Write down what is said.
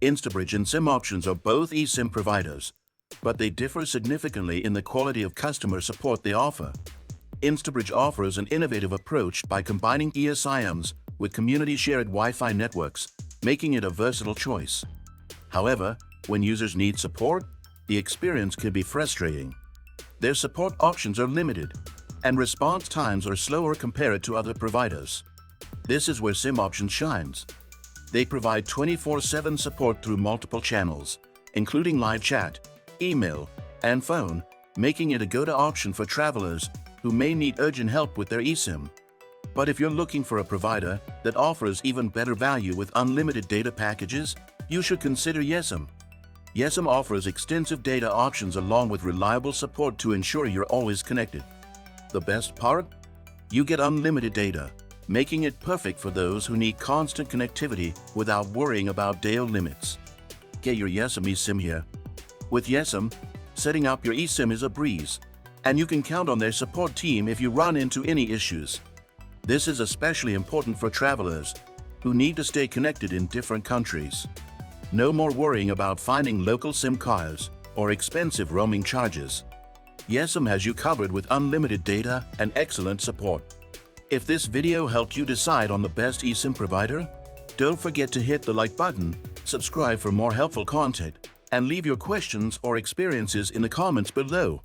Instabridge and SimOptions are both eSIM providers, but they differ significantly in the quality of customer support they offer. Instabridge offers an innovative approach by combining eSIMs with community-shared Wi-Fi networks, making it a versatile choice. However, when users need support, the experience can be frustrating. Their support options are limited, and response times are slower compared to other providers. This is where SimOptions shines. They provide 24/7 support through multiple channels, including live chat, email, and phone, making it a go-to option for travelers who may need urgent help with their eSIM. But if you're looking for a provider that offers even better value with unlimited data packages, you should consider yesim. Yesim offers extensive data options along with reliable support to ensure you're always connected. The best part? You get unlimited data, making it perfect for those who need constant connectivity without worrying about data limits. Get your yesim eSIM here. With yesim, setting up your eSIM is a breeze, and you can count on their support team if you run into any issues. This is especially important for travelers who need to stay connected in different countries. No more worrying about finding local SIM cards or expensive roaming charges. yesim has you covered with unlimited data and excellent support. If this video helped you decide on the best eSIM provider, don't forget to hit the like button, subscribe for more helpful content, and leave your questions or experiences in the comments below.